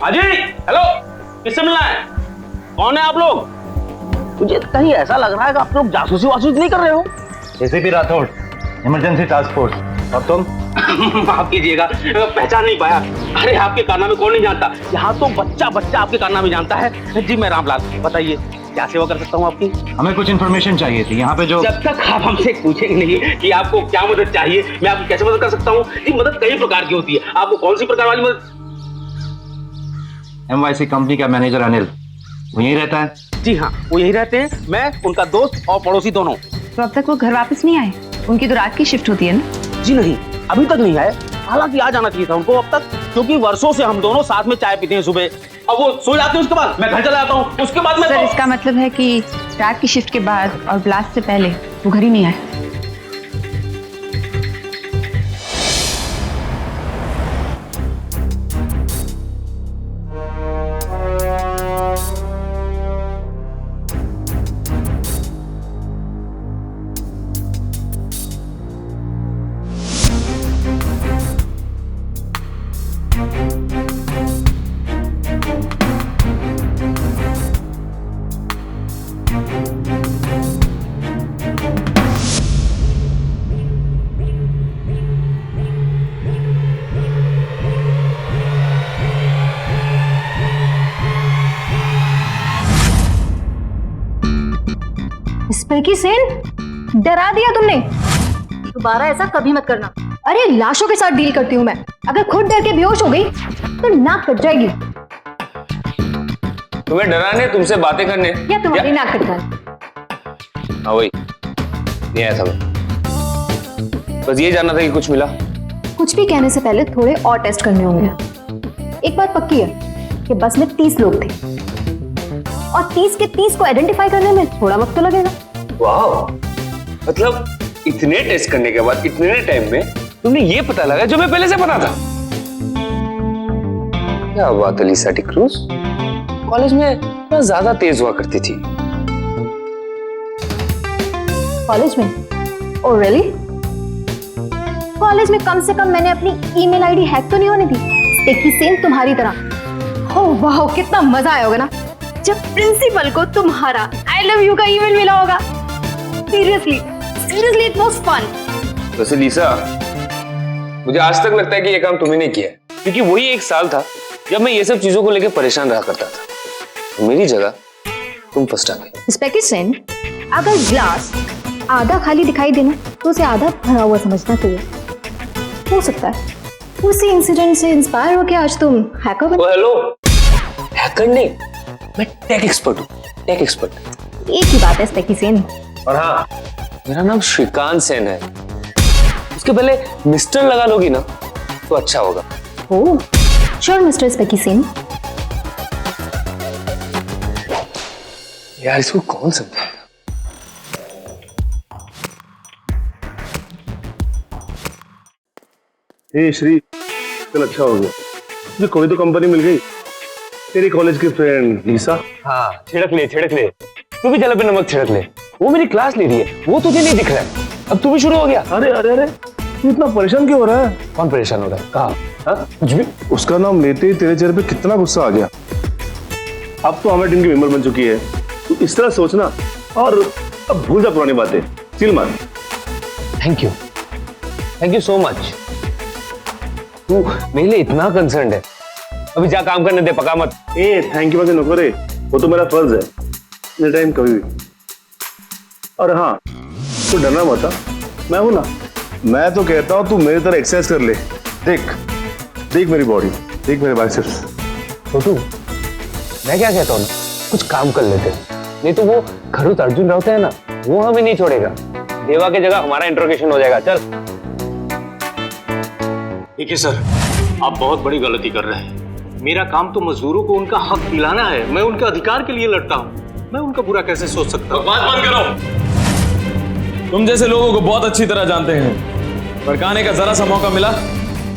हाजी, hello, किससे मिलना है? कौन है आप लोग? मुझे कहीं ऐसा लग रहा है कि आप लोग जासूसी वासूसी नहीं कर रहे हो। ACP Rathore, emergency task force. और तुम? माफ कीजिएगा, पहचान नहीं पाया। अरे आपके कारनामे कौन नहीं जानता, यहाँ तो बच्चा बच्चा आपके कारनामे जानता है। जी मैं रामलाल, बताइए क्या सेवा कर सकता हूँ आपकी? हमें कुछ इन्फॉर्मेशन चाहिए थी यहाँ पे जो। जब तक आप हमसे पूछेंगे नहीं कि आपको क्या मदद चाहिए, मैं आपकी कैसे मदद कर सकता हूँ? जी मदद कई प्रकार की होती है, आपको कौन सी प्रकार वाली मदद? MYC कंपनी का मैनेजर अनिल, वो यहीं रहता है? जी हाँ, वो यही रहते हैं, मैं उनका दोस्त और पड़ोसी दोनों। तो अब तक वो घर वापस नहीं आए? उनकी तो रात की शिफ्ट होती है ना? जी नहीं, अभी तक नहीं आए। हालांकि आ जाना चाहिए था उनको अब तक, क्योंकि वर्षों से हम दोनों साथ में चाय पीते हैं सुबह। अब वो सो जाते हैं, उसके बाद मैं घर चला जाता हूँ, उसके बाद मैं सर इसका मतलब है कि रात की शिफ्ट के बाद और ब्लास्ट से पहले वो घर ही नहीं आए। स्पेकी सेन, डरा दिया तुमने। दोबारा ऐसा कभी मत करना। अरे लाशों के साथ डील करती हूँ मैं, अगर खुद डर के बेहोश हो गई तो नाक कट जाएगी। तुम्हें डराने, तुमसे बातें करने या तुम्हारी नाक कट जाए। हाँ वही, नहीं आया था मैं। बस ये जानना था कि कुछ मिला। कुछ भी कहने से पहले थोड़े और टेस्ट करने होंगे। एक बात पक्की है कि बस में 30 लोग थे और 30 के 30 को आइडेंटिफाई करने में थोड़ा वक्त तो लगेगा। वाह, मतलब इतने टेस्ट करने के बाद इतने टाइम में तुमने ये पता लगा जो मैं पहले से पता था। क्या बात है लिसा डी क्रूज, कॉलेज में मैं ज्यादा तेज हुआ करती थी। कॉलेज में? Oh really? कॉलेज में कम से कम मैंने अपनी ईमेल आईडी हैक तो नहीं होने दी, स्पेकी सेन तुम्हारी तरह। ओह वाह, कितना मजा आया होगा ना जब प्रिंसिपल को तुम्हारा आई लव यू का ईमेल मिला होगा। Seriously seriously it was fun. वैसे लिसा, मुझे आज तक लगता है कि ये काम तुमने नहीं किया है, क्योंकि वही एक साल था जब मैं ये सब चीजों को लेकर परेशान रहा करता था। मेरी जगह तुम फर्स्ट आ गई। स्पेकी सेन, अगर ग्लास आधा खाली दिखाई देना तो उसे आधा भरा हुआ समझना चाहिए। हो सकता है उसी इंसिडेंट से इंस्पायर होकर आज तुम हैकर बने। हेलो, हैकर नहीं, मैं टेक एक्सपर्ट हूँ, टेक एक्सपर्ट। एक ही बात है स्पेकी सेन। और हाँ, मेरा नाम श्रीकांत सेन है। उसके पहले मिस्टर लगा लोगी ना तो अच्छा होगा। ओह श्योर मिस्टर स्पेकी सेन। यार इसको कौन समझाएगा? हे श्री, चल अच्छा हो गया, तुझे कोई तो कंपनी मिल गई। तेरी कॉलेज की फ्रेंड लीसा। हाँ, छिड़क ले छिड़क ले, तू भी जल पे नमक छिड़क ले। वो मेरी क्लास ले रही है, वो तुझे नहीं दिख रहा है। अब तू भी शुरू हो गया। अरे अरे अरे, तू इतना परेशान क्यों हो रहा है? कौन परेशान हो रहा है? कहा? हाँ? कुछ भी। उसका नाम लेते ही तेरे चेहरे पे कितना गुस्सा आ गया। अब तो हमारे टीम की मेंबर बन चुकी है, तू इस तरह सोचना और अब भूल जा पुरानी बातें, चिल मार। Thank you so much. तू मेरे लिए इतना कंसर्न है। अभी जा काम करने दे, पका मत। ए थैंक यू नको रे, वो तो मेरा फर्ज है, एनी टाइम कभी भी। और हाँ, तू डरना मत, मैं हूं ना। मैं तो कहता हूं तू मेरी तरह एक्सरसाइज कर ले। देख देख मेरी बॉडी, देख मेरे बाइसेप्स। छोटू, मैं क्या कहता हूँ ना, कुछ काम कर लेते, नहीं तो वो खरुत अर्जुन राउत है ना, वो हमें नहीं छोड़ेगा। देवा की जगह हमारा इंट्रोगेशन हो जाएगा। चल। देखिए सर, आप बहुत बड़ी गलती कर रहे हैं। मेरा काम तो मजदूरों को उनका हक दिलाना है, मैं उनके अधिकार के लिए लड़ता हूँ। मैं उनका बुरा कैसे सोच सकता हूँ? बात बंद करो। तुम जैसे लोगों को बहुत अच्छी तरह जानते हैं, भड़काने का जरा सा मौका मिला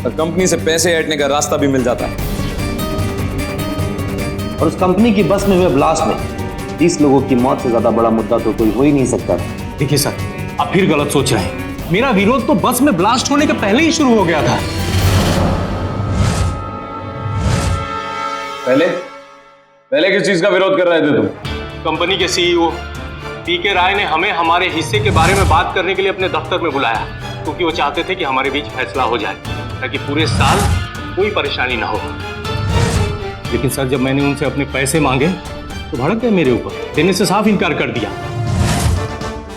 तो कंपनी से पैसे ऐंठने का रास्ता भी मिल जाता है। और उस कंपनी की बस में हुए ब्लास्ट में 30 लोगों की मौत से ज्यादा बड़ा मुद्दा तो कोई हो ही नहीं सकता। देखिए सर, आप फिर गलत सोच रहे हैं। मेरा विरोध तो बस में ब्लास्ट होने के पहले ही शुरू हो गया था। पहले पहले किस चीज का विरोध कर रहे थे तुम? कंपनी के सीईओ पीके राय ने हमें हमारे हिस्से के बारे में बात करने के लिए अपने दफ्तर में बुलाया, क्योंकि वो चाहते थे कि हमारे बीच फैसला हो जाए ताकि पूरे साल कोई परेशानी ना हो। लेकिन सर, जब मैंने उनसे अपने पैसे मांगे तो भड़क गए मेरे ऊपर, देने से साफ इनकार कर दिया।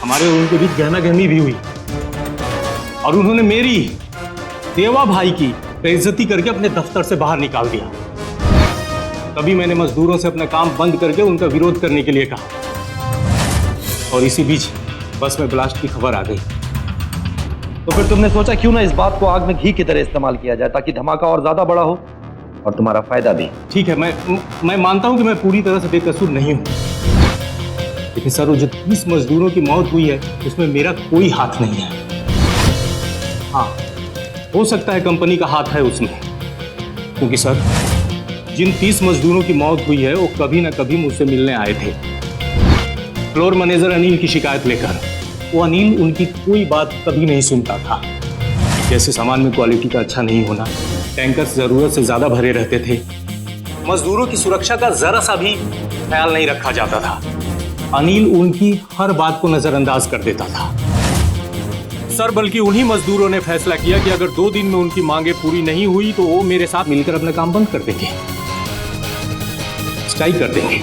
हमारे और उनके बीच गहना गहमी भी हुई और उन्होंने मेरी देवा भाई की बेइज्जती करके अपने दफ्तर से बाहर निकाल दिया। तभी मैंने मजदूरों से अपना काम बंद करके उनका विरोध करने के लिए कहा और इसी बीच बस में ब्लास्ट की खबर आ गई। तो फिर तुमने सोचा क्यों ना इस बात को आग में घी की तरह इस्तेमाल किया जाए ताकि धमाका और ज्यादा बड़ा हो और तुम्हारा फायदा भी। ठीक है, मैं मानता हूं कि मैं पूरी तरह से बेकसूर नहीं हूं, लेकिन सर, वो जो 30 मजदूरों की मौत हुई है उसमें मेरा कोई हाथ नहीं है। हाँ, हो सकता है कंपनी का हाथ है उसमें, क्योंकि सर, जिन 30 मजदूरों की मौत हुई है वो कभी ना कभी मुझसे मिलने आए थे फ्लोर मैनेजर अनिल की शिकायत लेकर। वो अनिल उनकी कोई बात कभी नहीं सुनता था, जैसे सामान में क्वालिटी का अच्छा नहीं होना, टैंकर्स जरूरत से ज्यादा भरे रहते थे, मजदूरों की सुरक्षा का जरा सा भी ख्याल नहीं रखा जाता था। अनिल उनकी हर बात को नजरअंदाज कर देता था। सर, बल्कि उन्हीं मजदूरों ने फैसला किया कि अगर 2 दिन में उनकी मांगे पूरी नहीं हुई तो वो मेरे साथ मिलकर अपना काम बंद कर देंगे, स्ट्राइक कर देंगे।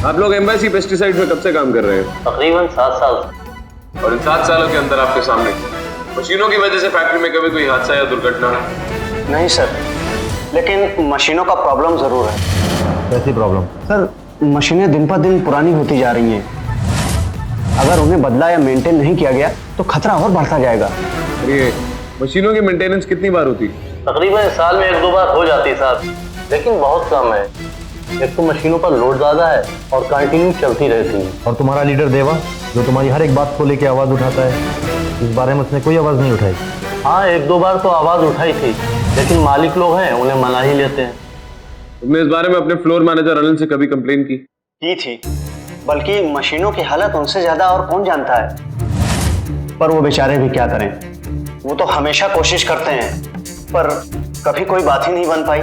आप लोग एम्बेसी पेस्टिसाइड में कब से काम कर रहे हैं? तकरीबन 7 साल से। और इन 7 सालों के अंदर आपके सामने मशीनों की वजह से फैक्ट्री में कभी कोई हादसा या दुर्घटना? नहीं सर, लेकिन मशीनों का प्रॉब्लम जरूर है। कैसी प्रॉब्लम? सर, मशीनें दिन पर दिन पुरानी होती जा रही हैं। अगर उन्हें बदला या मेंटेन नहीं किया गया तो खतरा और बढ़ता जाएगा। ये मशीनों की मेंटेनेंस कितनी बार होती? तकरीबन साल में 1-2 बार हो जाती है साहब, लेकिन बहुत कम है। एक तो मशीनों पर लोड ज्यादा है और कंटिन्यू चलती रहती है। और तुम्हारा लीडर देवा जो तुम्हारी हर एक बात को लेकर आवाज उठाता है, इस बारे में उसने कोई आवाज नहीं उठाई? हाँ, 1-2 बार तो आवाज उठाई थी, लेकिन मालिक लोग हैं, उन्हें मना ही लेते हैं। तुमने इस बारे में अपने फ्लोर मैनेजर अनिल से कभी कंप्लेन की? की थी, बल्कि मशीनों की हालत उनसे ज्यादा और कौन जानता है। पर वो बेचारे भी क्या करें, वो तो हमेशा कोशिश करते हैं, पर कभी कोई बात ही नहीं बन पाई।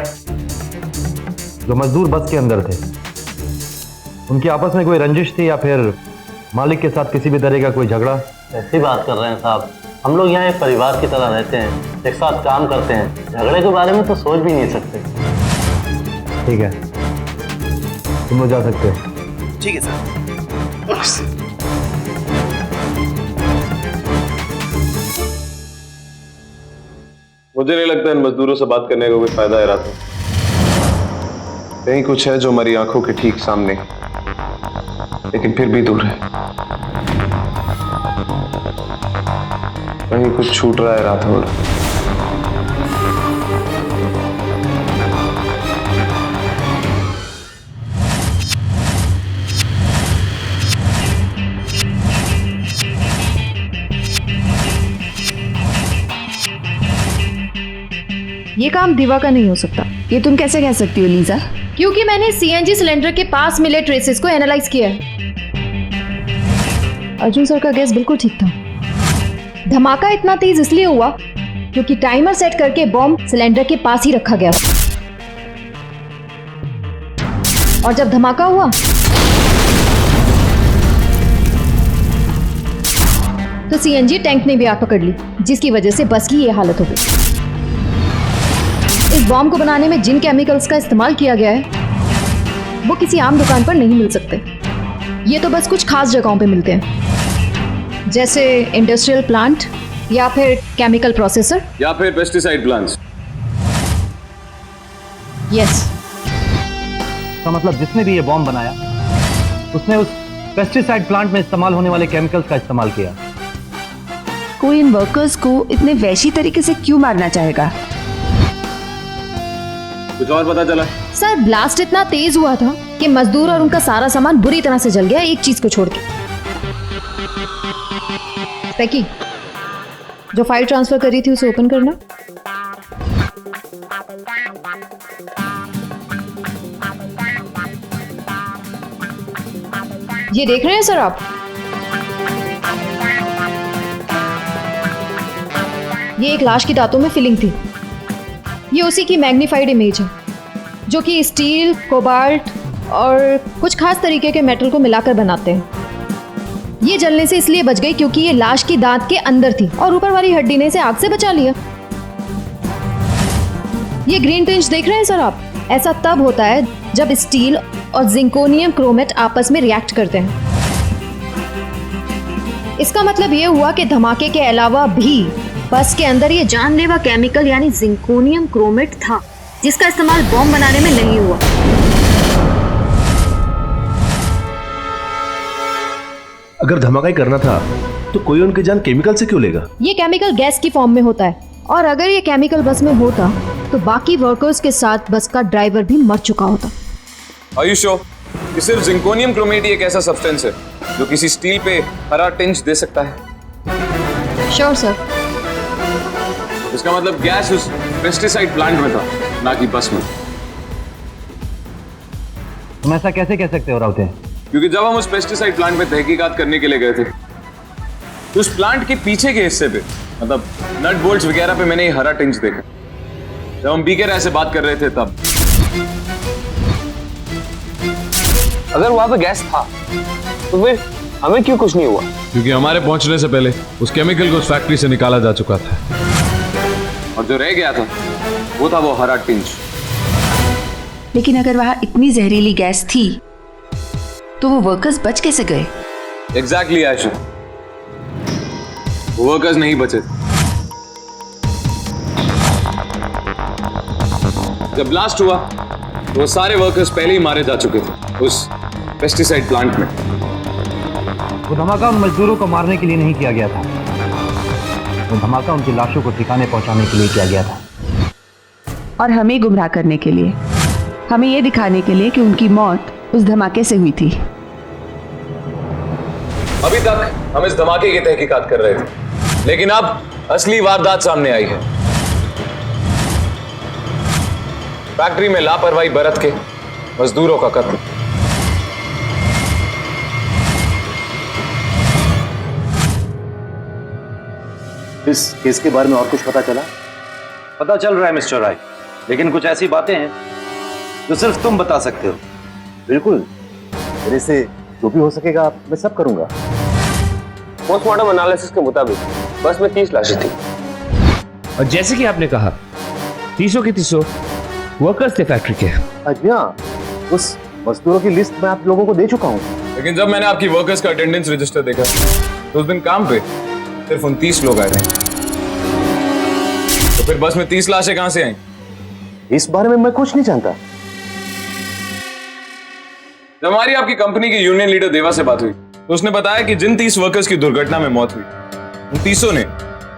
जो मजदूर बस के अंदर थे, उनकी आपस में कोई रंजिश थी या फिर मालिक के साथ किसी भी तरह का कोई झगड़ा? ऐसी बात कर रहे हैं साहब, हम लोग यहाँ एक परिवार की तरह रहते हैं, एक साथ काम करते हैं। झगड़े के बारे में तो सोच भी नहीं सकते। ठीक है, तुम लोग जा सकते हो। ठीक है सर। मुझे नहीं लगता इन मजदूरों से बात करने का कोई फायदा है। रात कहीं कुछ है जो हमारी आंखों के ठीक सामने, लेकिन फिर भी दूर है। कहीं कुछ छूट रहा है रात हो। ये काम दिवा का नहीं हो सकता। ये तुम कैसे कह सकती हो लीजा? क्योंकि मैंने सीएनजी सिलेंडर के पास मिले ट्रेसेस को एनालाइज किया है। अर्जुन सर का गैस बिल्कुल ठीक था। धमाका इतना तेज इसलिए हुआ क्योंकि टाइमर सेट करके बॉम्ब सिलेंडर के पास ही रखा गया, और जब धमाका हुआ तो सीएनजी टैंक ने भी आग पकड़ ली, जिसकी वजह से बस की ये हालत हो गई। इस बॉम्ब को बनाने में जिन केमिकल्स का इस्तेमाल किया गया है वो किसी आम दुकान पर नहीं मिल सकते। ये तो बस कुछ खास जगहों पे मिलते हैं, जैसे इंडस्ट्रियल प्लांट या फिर केमिकल प्रोसेसर या फिर पेस्टिसाइड प्लांट्स। यस। तो मतलब जिसने भी ये बॉम्ब बनाया उसने उस पेस्टिसाइड प्लांट में इस्तेमाल होने वाले केमिकल्स का इस्तेमाल किया। कोई इन वर्कर्स को इतने वैशी तरीके से क्यों मारना चाहेगा? कुछ और पता चला? सर, ब्लास्ट इतना तेज हुआ था कि मजदूर और उनका सारा सामान बुरी तरह से जल गया, एक चीज को छोड़ के। पैकी, जो फाइल ट्रांसफर करी थी उसे ओपन करना। ये देख रहे हैं सर आप? ये एक लाश की दांतों में फिलिंग थी। ये उसी की मैग्नीफाइड इमेज है, जो कि स्टील, कोबाल्ट और कुछ खास तरीके के मेटल को मिलाकर बनाते हैं। ये जलने से इसलिए बच गई क्योंकि ये लाश की दांत के अंदर थी और ऊपर वाली हड्डी ने इसे आग से बचा लिया। ये ग्रीन टिंज देख रहे हैं सर आप? ऐसा तब होता है जब स्टील और जिंकोनियम क्रोमेट आपस में रिएक्ट करते हैं। इसका मतलब ये हुआ कि धमाके के अलावा भी बस के अंदर ये जानलेवा केमिकल यानी जिंकोनियम क्रोमेट था, जिसका इस्तेमाल बॉम्ब बनाने में नहीं हुआ। अगर धमाका ही करना था तो कोई उनकी जान केमिकल से क्यों लेगा? ये केमिकल गैस की फॉर्म में होता है, और अगर ये केमिकल बस में होता तो बाकी वर्कर्स के साथ बस का ड्राइवर भी मर चुका होता। Are you sure? कि सिर्फ जिंकोनियम क्रोमेट एक ऐसा सब्सटेंस है जो किसी स्टील पे हरा टिंच दे सकता है? Sure sir. इसका मतलब गैस उस पेस्टिसाइड प्लांट में था, ना कि बस में। तुम ऐसा कैसे कह सकते हो राउते? क्योंकि जब हम उस पेस्टिसाइड प्लांट में तहकीकात करने के लिए गए थे, तो उस प्लांट के पीछे के हिस्से पे, मतलब नट बोल्ट्स वगैरह पे मैंने ये हरा टिंच देखा। जब हम बीके राय से बात कर रहे थे तब। अगर वहां पे गैस था तो फिर हमें क्यों कुछ नहीं हुआ? क्योंकि हमारे पहुंचने से पहले उस केमिकल को उस फैक्ट्री से निकाला जा चुका था, और जो रह गया था वो था वो हरा टिंच। लेकिन अगर वहां इतनी जहरीली गैस थी तो वो वर्कर्स बच कैसे गए? एग्जैक्टली आयशा, वो वर्कर्स नहीं बचे। जब ब्लास्ट हुआ तो वो सारे वर्कर्स पहले ही मारे जा चुके थे उस पेस्टिसाइड प्लांट में। वो धमाका उन मजदूरों को मारने के लिए नहीं किया गया था, वो धमाका उनकी लाशों को ठिकाने पहुंचाने के लिए किया गया था। और हमें गुमराह करने के लिए, हमें ये दिखाने के लिए कि उनकी मौत उस धमाके से हुई थी। अभी तक हम इस धमाके की तहकीकात कर रहे थे, लेकिन अब असली वारदात सामने आई है। फैक्ट्री में लापरवाही बरत के मजदूरों का कत्ल। इस केस के बारे में और कुछ पता चला? पता चल रहा है मिस्टर राय, लेकिन कुछ ऐसी बातें हैं जो सिर्फ तुम बता सकते हो। बिल्कुल, मेरे से जो भी हो सकेगा मैं सब करूंगा। पोस्टमार्टम एनालिसिस के मुताबिक बस में 30 लाशें थी, और जैसे कि आपने कहा 30 के 30 वर्कर्स थे फैक्ट्री के। अच्छा, उस मजदूरों की लिस्ट मैं आप लोगों को दे चुका हूं। लेकिन जब मैंने आपकी वर्कर्स का अटेंडेंस रजिस्टर देखा तो उस दिन काम पे सिर्फ 29 लोग आए थे। तो फिर बस में 30 लाशें कहां से आई? इस बारे में मैं कुछ नहीं जानता। जब हमारी आपकी कंपनी के यूनियन लीडर देवा से बात हुई तो उसने बताया कि जिन 30 वर्कर्स की दुर्घटना में मौत हुई, उन 30 ने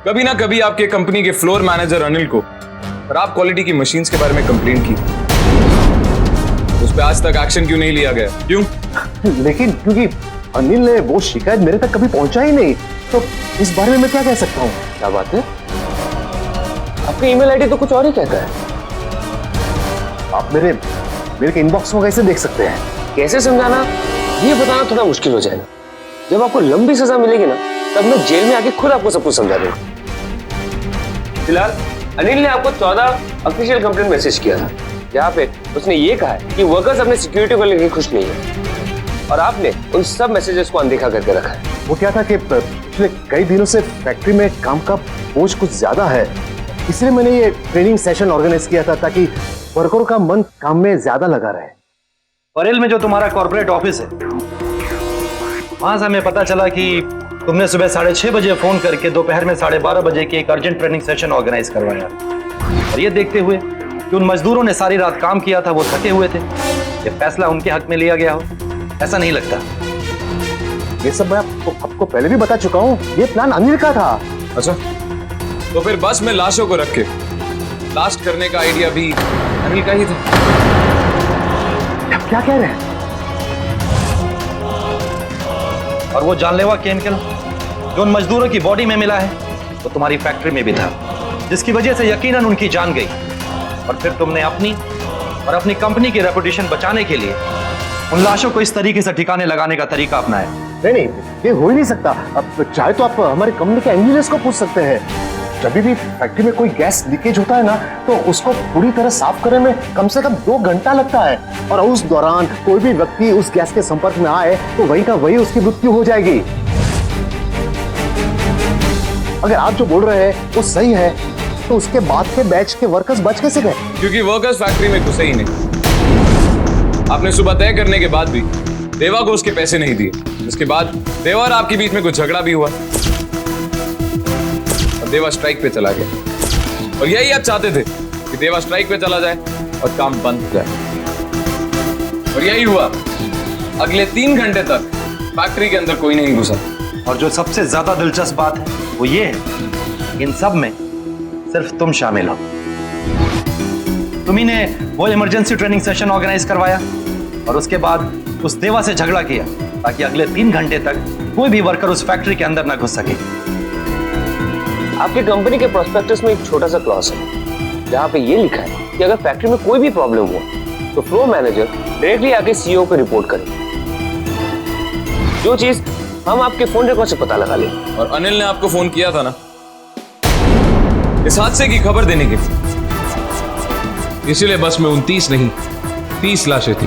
कभी ना कभी आपके कंपनी के फ्लोर मैनेजर अनिल को खराब क्वालिटी की मशीन्स के बारे में कंप्लेंट की। उस पर आज तक एक्शन क्यों नहीं लिया गया? क्यों? लेकिन क्योंकि अनिल ने वो शिकायत मेरे तक कभी पहुंचा ही नहीं, तो इस बारे में मैं क्या कह सकता हूँ? क्या बात है? आपका ईमेल आईडी तो कुछ और ही कहता है। आप मेरे इनबॉक्स को कैसे देख सकते हैं? कैसे समझाना ये बताना थोड़ा मुश्किल हो जाएगा। जब आपको लंबी सजा मिलेगी ना, तब मैं जेल में आके खुद आपको सब कुछ समझा दूंगा। फिलहाल अनिल ने आपको 14 ऑफिशियल कंप्लेंट मैसेज किया था, जहाँ पे उसने ये कहा है कि वर्कर्स अपने सिक्योरिटी को लेकर खुश नहीं है, और आपने उन सब मैसेजेस को अनदेखा करके रखा है। वो क्या था कि पिछले कई दिनों से फैक्ट्री में काम का बोझ कुछ ज्यादा है, इसलिए मैंने ये ट्रेनिंग सेशन ऑर्गेनाइज किया था ताकि वर्करों का मन काम में ज्यादा लगा रहे। परेल में जो तुम्हारा कॉर्पोरेट ऑफिस है, वहां से हमें पता चला कि तुमने सुबह 6:30 बजे फोन करके दोपहर में 12:30 बजे की एक अर्जेंट ट्रेनिंग सेशन ऑर्गेनाइज करवाया। और ये देखते हुए कि उन मजदूरों ने सारी रात काम किया था, वो थके हुए थे, ये फैसला उनके हक में लिया गया हो, ऐसा नहीं लगता? ये सब मैं आपको पहले भी बता चुका हूँ, ये प्लान अनिल का था। अच्छा, तो फिर बस में लाशों को रख के ब्लास्ट करने का आइडिया भी अनिल का ही था? आप क्या कह रहे हैं? और वो जानलेवा केमिकल जो उन मजदूरों की बॉडी में मिला है, वो तुम्हारी फैक्ट्री में भी था, जिसकी वजह से यकीनन उनकी जान गई। और फिर तुमने अपनी और अपनी कंपनी की रेपुटेशन बचाने के लिए उन लाशों को इस तरीके से ठिकाने लगाने का तरीका अपनाया। नहीं, ये हो ही नहीं सकता। अब चाहे तो आप हमारी कंपनी के इंजीनियर्स को पूछ सकते हैं। जब भी फैक्ट्री में कोई गैस लीकेज होता है ना, तो उसको पूरी तरह साफ करने में कम से कम 2 घंटा लगता है। और उस दौरान कोई भी व्यक्ति उस गैस के संपर्क में आए तो वही का वही उसकी मृत्यु हो जाएगी। अगर आप जो बोल रहे हैं वो सही है, तो उसके बाद के बैच के वर्कर्स बच कैसे गए? क्योंकि वर्कर्स फैक्ट्री में घुसे ही नहीं। आपने सुबह तय करने के बाद भी देवा को उसके पैसे नहीं दिए। उसके बाद देवा और आपके बीच में कुछ झगड़ा भी हुआ और देवा स्ट्राइक पे चला गया। और यही आप चाहते थे कि देवा स्ट्राइक पे चला जाए और काम बंद हो जाए। और यही हुआ। अगले 3 घंटे तक फैक्ट्री के अंदर कोई नहीं घुसा। और जो सबसे ज्यादा दिलचस्प बात है वो ये है, इन सब में सिर्फ तुम शामिल हो। तुम्ही ने वो इमरजेंसी ट्रेनिंग सेशन ऑर्गेनाइज करवाया और उसके बाद उस देवा से झगड़ा किया ताकि अगले 3 घंटे तक कोई भी वर्कर उस फैक्ट्री के अंदर ना घुस सके। आपके कंपनी के प्रोस्पेक्टस में एक छोटा सा क्लॉज है जहां पे ये लिखा है कि अगर फैक्ट्री में कोई भी प्रॉब्लम हो तो फ्लोर मैनेजर डायरेक्टली आके सीईओ को रिपोर्ट करे। जो चीज हम आपके फोन रिकॉर्ड से पता लगा ले। और अनिल ने आपको फोन किया था ना इस हादसे की खबर देने के लिए। इसलिए बस में 29 नहीं 30 लाशें थी,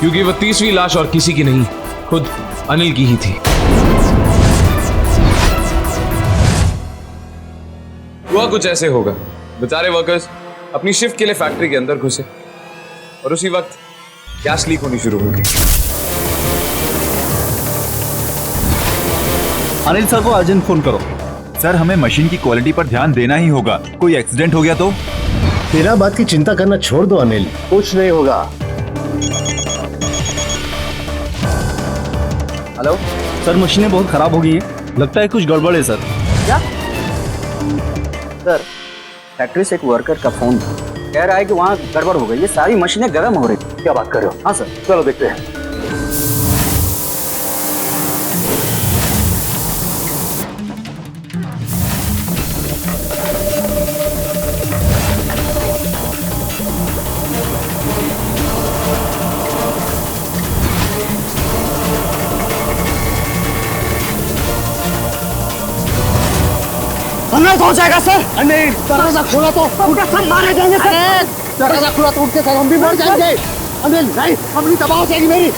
क्योंकि वह 30वीं लाश और किसी की नहीं, खुद अनिल की ही थी। हुआ कुछ ऐसे होगा, बेचारे वर्कर्स अपनी शिफ्ट के लिए फैक्ट्री के अंदर घुसे और उसी वक्त गैस लीक होनी शुरू हो गई। अनिल सर को अर्जेंट फोन करो। सर, हमें मशीन की क्वालिटी पर ध्यान देना ही होगा। कोई एक्सीडेंट हो गया तो? तेरा बात की चिंता करना छोड़ दो अनिल, कुछ नहीं होगा। हेलो सर, मशीनें बहुत खराब हो गई है, लगता है कुछ गड़बड़ है सर। क्या सर? फैक्ट्री से एक वर्कर का फोन कह रहा है कि वहाँ गड़बड़ हो गई है, सारी मशीनें गर्म हो रही। क्या बात कर रहे हो? हाँ सर। चलो देखते हैं। हो जाएगा सर। अनिल, दरवाजा खोला तो उनका सब मारे जाएंगे सर। दरवाजा खुला तो उनके सर हम भी मर जाएंगे। अनिल नहीं, अपनी तबाह हो जाएगी मेरी।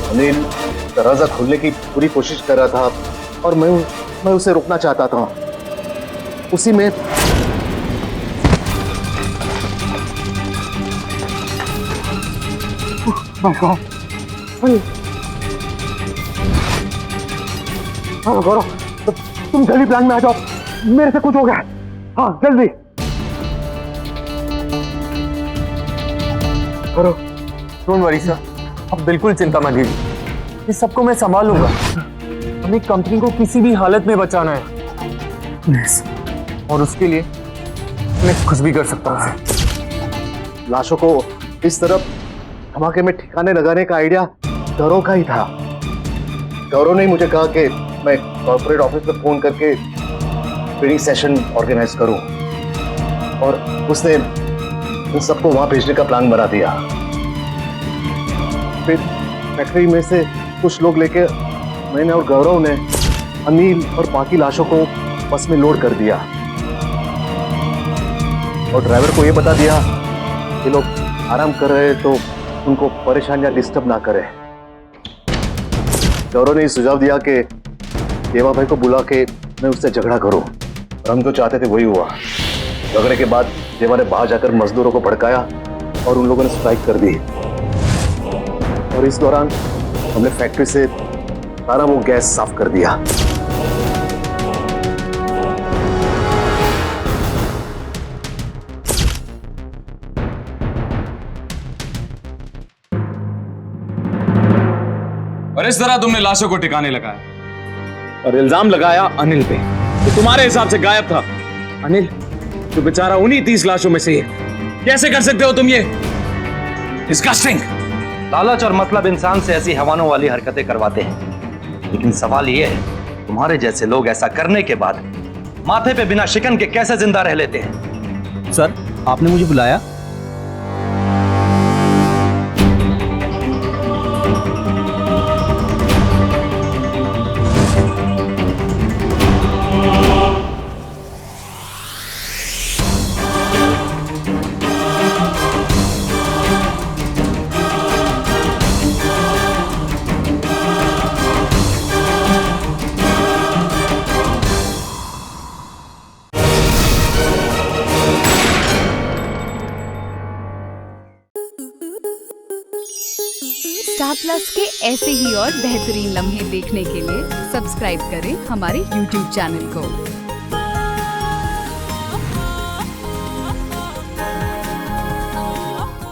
अनिल दरवाजा खोलने की पूरी कोशिश कर रहा था और मैं उसे रोकना चाहता था। उसी में गौरव, तुम जल्दी प्लान में आ जाओ, मेरे से कुछ हो गया। हाँ जल्दी करो। डोंट वरी सर, अब बिल्कुल चिंता मत कीजिए, इस सबको मैं संभाल लूंगा। हमें कंपनी को किसी भी हालत में बचाना है और उसके लिए मैं कुछ भी कर सकता हूँ। लाशों को इस तरफ धमाके में ठिकाने लगाने का आइडिया गौरव का ही था। गौरव ने मुझे कहा कि मैं कॉर्पोरेट ऑफिस में फोन करके ट्रेनिंग सेशन ऑर्गेनाइज करूं और उसने उन सबको वहां भेजने का प्लान बना दिया। फिर फैक्ट्री में से कुछ लोग लेके मैंने और गौरव ने अनिल और बाकी लाशों को बस में लोड कर दिया और ड्राइवर को यह बता दिया कि लोग आराम कर रहे हैं तो उनको परेशान या डिस्टर्ब ना करें। गौरव ने सुझाव दिया कि देवा भाई को बुला के मैं उससे झगड़ा करूं और हम जो चाहते थे वही हुआ। झगड़े के बाद देवा ने बाहर जाकर मजदूरों को भड़काया और उन लोगों ने स्ट्राइक कर दी और इस दौरान हमने फैक्ट्री से सारा वो गैस साफ कर दिया। और इस तरह तुमने लाशों को ठिकाने लगाया और इल्जाम लगाया अनिल पे, तो तुम्हारे हिसाब से गायब था अनिल, जो बेचारा उन्हीं 30 लाशों में से है। कैसे कर सकते हो तुम ये? डिस्गस्टिंग। लालच और मतलब इंसान से ऐसी हैवानों वाली हरकतें करवाते हैं। लेकिन सवाल यह है, तुम्हारे जैसे लोग ऐसा करने के बाद माथे पे बिना शिकन के कैसे जिंदा रह लेते हैं? सर, आपने मुझे बुलाया? स्टार प्लस के ऐसे ही और बेहतरीन लम्हे देखने के लिए सब्सक्राइब करें हमारे YouTube चैनल को।